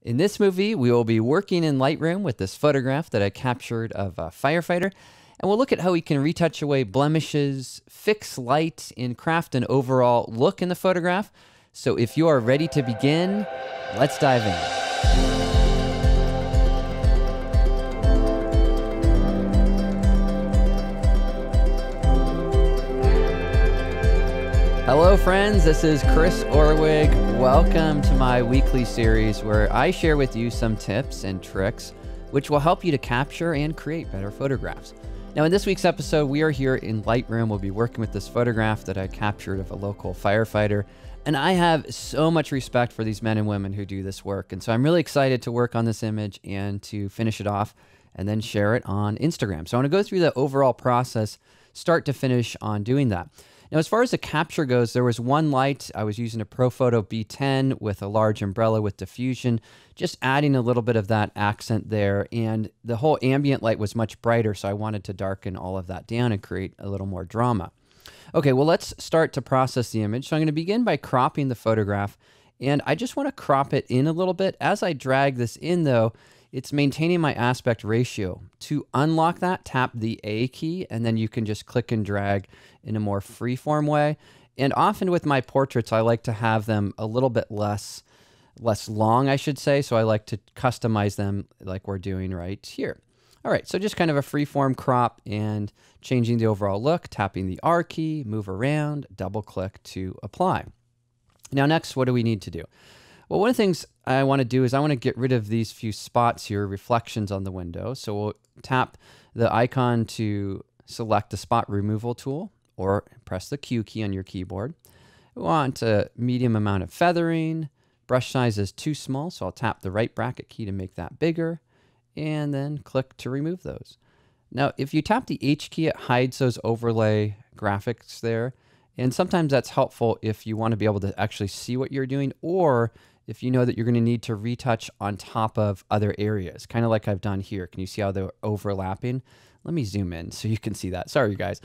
In this movie, we will be working in Lightroom with this photograph that I captured of a firefighter, and we'll look at how we can retouch away blemishes, fix light, and craft an overall look in the photograph. So if you are ready to begin, let's dive in. Hello friends, this is Chris Orwig. Welcome to my weekly series where I share with you some tips and tricks which will help you to capture and create better photographs. Now in this week's episode, we are here in Lightroom. We'll be working with this photograph that I captured of a local firefighter. And I have so much respect for these men and women who do this work. And so I'm really excited to work on this image and to finish it off and then share it on Instagram. So I want to go through the overall process, start to finish on doing that. Now, as far as the capture goes, there was one light. I was using a ProPhoto B10 with a large umbrella with diffusion, just adding a little bit of that accent there. And the whole ambient light was much brighter, so I wanted to darken all of that down and create a little more drama. Okay, well, let's start to process the image. So I'm going to begin by cropping the photograph, and I just want to crop it in a little bit. As I drag this in, though, it's maintaining my aspect ratio. To unlock that, tap the A key, and then you can just click and drag in a more freeform way. And often with my portraits, I like to have them a little bit less long, I should say. So I like to customize them like we're doing right here. All right, so just kind of a freeform crop and changing the overall look, tapping the R key, move around, double click to apply. Now next, what do we need to do? Well, one of the things I want to do is I want to get rid of these few spots here, reflections on the window. So we'll tap the icon to select the spot removal tool or press the Q key on your keyboard. We want a medium amount of feathering. Brush size is too small, so I'll tap the right bracket key to make that bigger and then click to remove those. Now, if you tap the H key, it hides those overlay graphics there. And sometimes that's helpful if you want to be able to actually see what you're doing, or if you know that you're going to need to retouch on top of other areas, kind of like I've done here. Can you see how they're overlapping? Let me zoom in so you can see that. Sorry, you guys,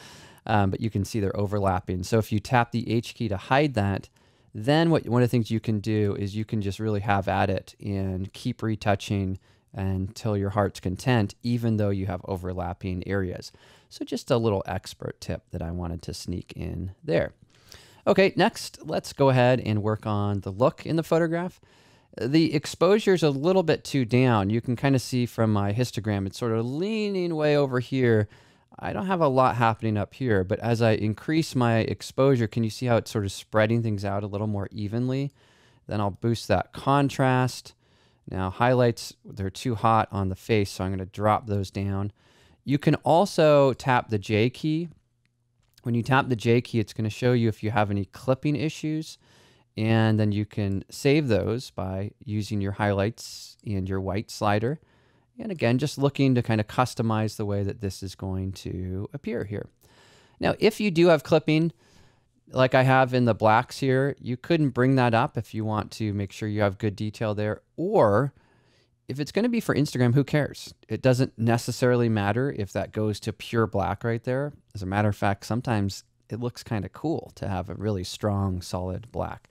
but you can see they're overlapping. So if you tap the H key to hide that, then one of the things you can do is you can just really have at it and keep retouching until your heart's content, even though you have overlapping areas. So just a little expert tip that I wanted to sneak in there. Okay, next, let's go ahead and work on the look in the photograph. The exposure is a little bit too down. You can kind of see from my histogram, it's sort of leaning way over here. I don't have a lot happening up here, but as I increase my exposure, can you see how it's sort of spreading things out a little more evenly? Then I'll boost that contrast. Now highlights, they're too hot on the face, so I'm going to drop those down. You can also tap the J key. When you tap the J key, it's going to show you if you have any clipping issues, and then you can save those by using your highlights and your white slider. And again, just looking to kind of customize the way that this is going to appear here. Now, if you do have clipping, like I have in the blacks here, you couldn't bring that up if you want to make sure you have good detail there. Or if it's going to be for Instagram, who cares? It doesn't necessarily matter if that goes to pure black right there. As a matter of fact, sometimes it looks kind of cool to have a really strong, solid black.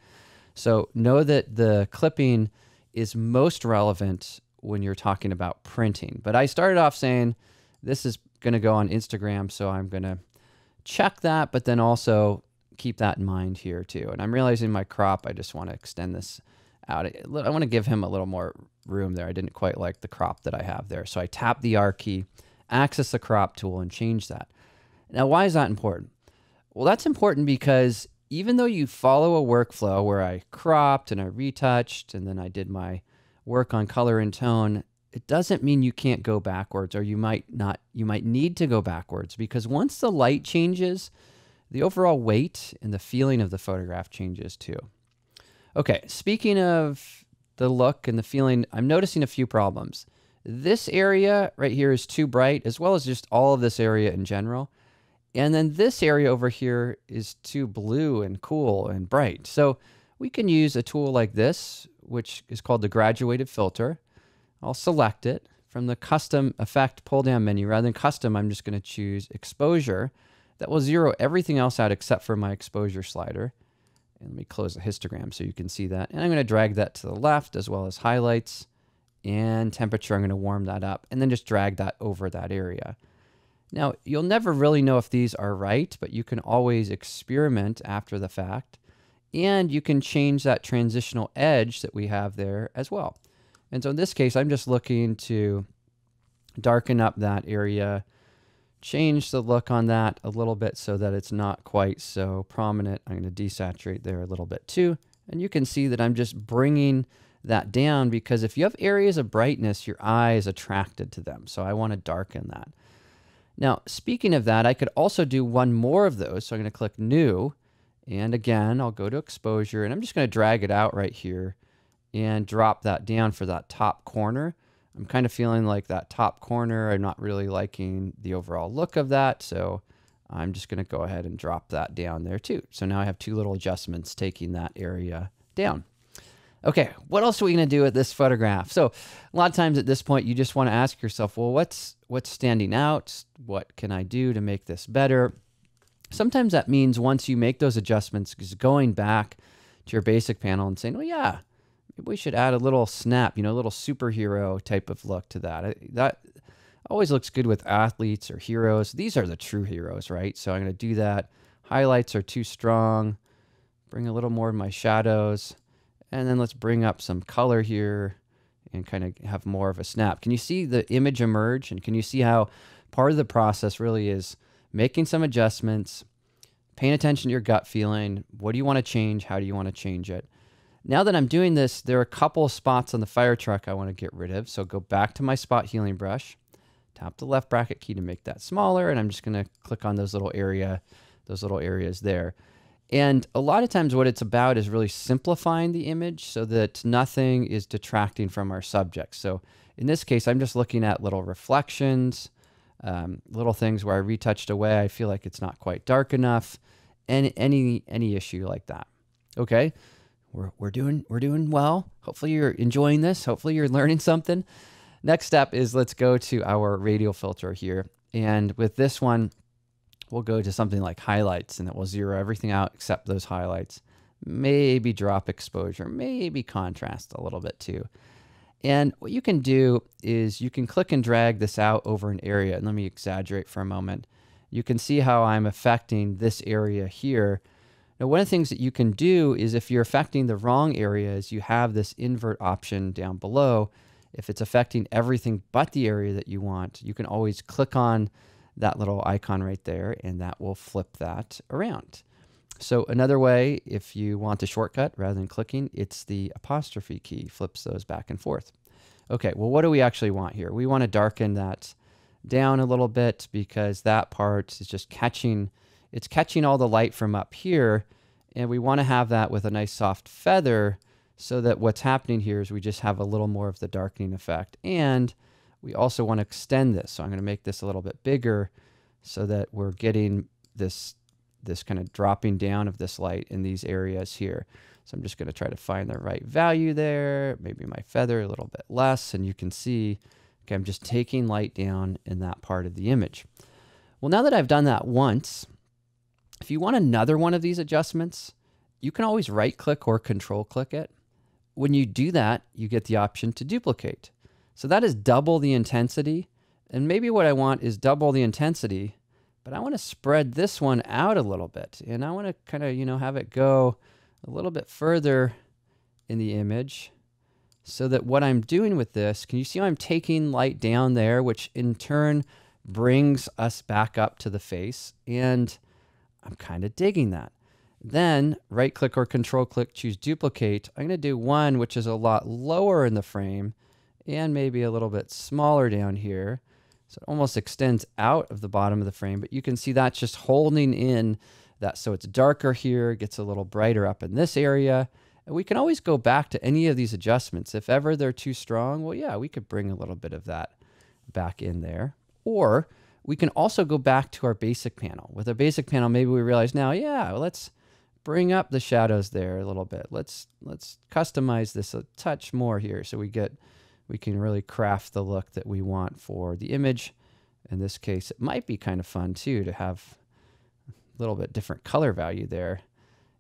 So know that the clipping is most relevant when you're talking about printing. But I started off saying this is going to go on Instagram, so I'm going to check that, but then also keep that in mind here too. And I'm realizing my crop, I just want to extend this out. I want to give him a little more room there. I didn't quite like the crop that I have there. So I tap the R key, access the crop tool, and change that. Now, why is that important? Well, that's important because even though you follow a workflow where I cropped and I retouched and then I did my work on color and tone, it doesn't mean you can't go backwards, or you might need to go backwards, because once the light changes, the overall weight and the feeling of the photograph changes too. Okay, speaking of the look and the feeling, I'm noticing a few problems. This area right here is too bright, as well as just all of this area in general. And then this area over here is too blue and cool and bright. So we can use a tool like this, which is called the graduated filter. I'll select it from the custom effect pull down menu. Rather than custom, I'm just going to choose exposure. That will zero everything else out except for my exposure slider. And let me close the histogram so you can see that. And I'm going to drag that to the left as well as highlights. and temperature, I'm going to warm that up, and then just drag that over that area. Now, you'll never really know if these are right, but you can always experiment after the fact, and you can change that transitional edge that we have there as well. And so in this case, I'm just looking to darken up that area, change the look on that a little bit so that it's not quite so prominent. I'm going to desaturate there a little bit too. And you can see that I'm just bringing that down, because if you have areas of brightness, your eye is attracted to them. So I want to darken that. Now, speaking of that, I could also do one more of those. So I'm going to click New. And again, I'll go to Exposure, and I'm just going to drag it out right here and drop that down for that top corner. I'm kind of feeling like that top corner, I'm not really liking the overall look of that. So I'm just going to go ahead and drop that down there too. So now I have two little adjustments taking that area down. Okay, what else are we going to do with this photograph? So a lot of times at this point, you just want to ask yourself, well, what's standing out? What can I do to make this better? Sometimes that means once you make those adjustments, just going back to your basic panel and saying, well, yeah, maybe we should add a little snap, a little superhero type of look to that. That always looks good with athletes or heroes. These are the true heroes, right? So I'm going to do that. Highlights are too strong. Bring a little more of my shadows. And then let's bring up some color here and kind of have more of a snap. Can you see the image emerge? And can you see how part of the process really is making some adjustments, paying attention to your gut feeling? What do you want to change? How do you want to change it? Now that I'm doing this, there are a couple of spots on the fire truck I want to get rid of. So go back to my spot healing brush, tap the left bracket key to make that smaller, and I'm just going to click on those little areas there. And a lot of times what it's about is really simplifying the image so that nothing is detracting from our subject. So in this case, I'm just looking at little reflections, little things where I retouched away. I feel like it's not quite dark enough, and any issue like that. Okay, we're doing well. Hopefully you're enjoying this. Hopefully you're learning something. Next step is let's go to our radial filter here, and with this one, we'll go to something like highlights, and it will zero everything out except those highlights. Maybe drop exposure, maybe contrast a little bit too. And what you can do is you can click and drag this out over an area. And let me exaggerate for a moment. You can see how I'm affecting this area here. Now, one of the things that you can do is if you're affecting the wrong areas, you have this invert option down below. If it's affecting everything but the area that you want, you can always click on that little icon right there, and that will flip that around. So another way, if you want a shortcut rather than clicking, it's the apostrophe key, flips those back and forth. Okay, well, what do we actually want here? We want to darken that down a little bit because that part is just catching all the light from up here, and we want to have that with a nice soft feather so that what's happening here is we just have a little more of the darkening effect. And we also want to extend this. So I'm going to make this a little bit bigger so that we're getting this kind of dropping down of this light in these areas here. So I'm just going to try to find the right value there, maybe my feather a little bit less, and you can see, okay, I'm just taking light down in that part of the image. Well, now that I've done that once, if you want another one of these adjustments, you can always right-click or control-click it. When you do that, you get the option to duplicate. So that is double the intensity, and maybe what I want is double the intensity, but I want to spread this one out a little bit, and I want to kind of, have it go a little bit further in the image so that what I'm doing with this, can you see how I'm taking light down there, which in turn brings us back up to the face, and I'm kind of digging that. Then right click or control click, choose duplicate. I'm going to do one which is a lot lower in the frame and maybe a little bit smaller down here. So it almost extends out of the bottom of the frame, but you can see that's just holding in that. So it's darker here, gets a little brighter up in this area. And we can always go back to any of these adjustments. If ever they're too strong, well, yeah, we could bring a little bit of that back in there. Or we can also go back to our basic panel. With our basic panel, maybe we realize now, yeah, let's bring up the shadows there a little bit. Let's customize this a touch more here so we can really craft the look that we want for the image. In this case, it might be kind of fun too to have a little bit different color value there.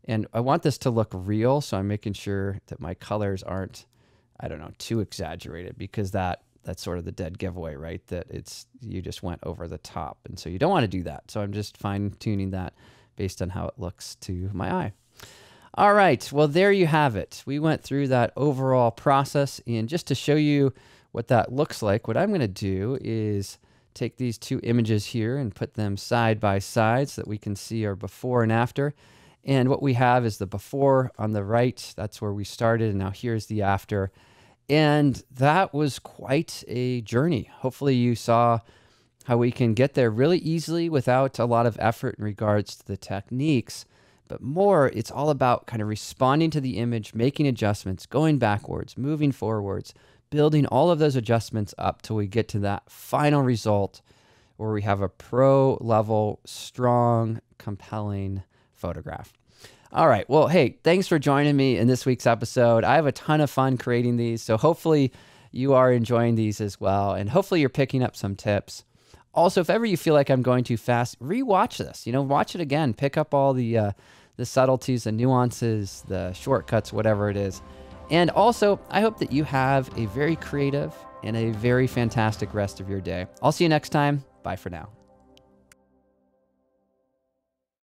And I want this to look real, so I'm making sure that my colors aren't I don't know, too exaggerated, because that's sort of the dead giveaway, right? That you just went over the top. And so you don't want to do that. So I'm just fine tuning that based on how it looks to my eye. All right, well, there you have it. We went through that overall process, and just to show you what that looks like, what I'm going to do is take these two images here and put them side by side so that we can see our before and after. And what we have is the before on the right. That's where we started, and now here's the after. And that was quite a journey. Hopefully you saw how we can get there really easily without a lot of effort in regards to the techniques. But more, it's all about kind of responding to the image, making adjustments, going backwards, moving forwards, building all of those adjustments up till we get to that final result where we have a pro level, strong, compelling photograph. All right. Well, hey, thanks for joining me in this week's episode. I have a ton of fun creating these, so hopefully you are enjoying these as well, and hopefully you're picking up some tips. Also, if ever you feel like I'm going too fast, rewatch this. Watch it again. Pick up all the subtleties, the nuances, the shortcuts, whatever it is. And also, I hope that you have a very creative and a very fantastic rest of your day. I'll see you next time. Bye for now.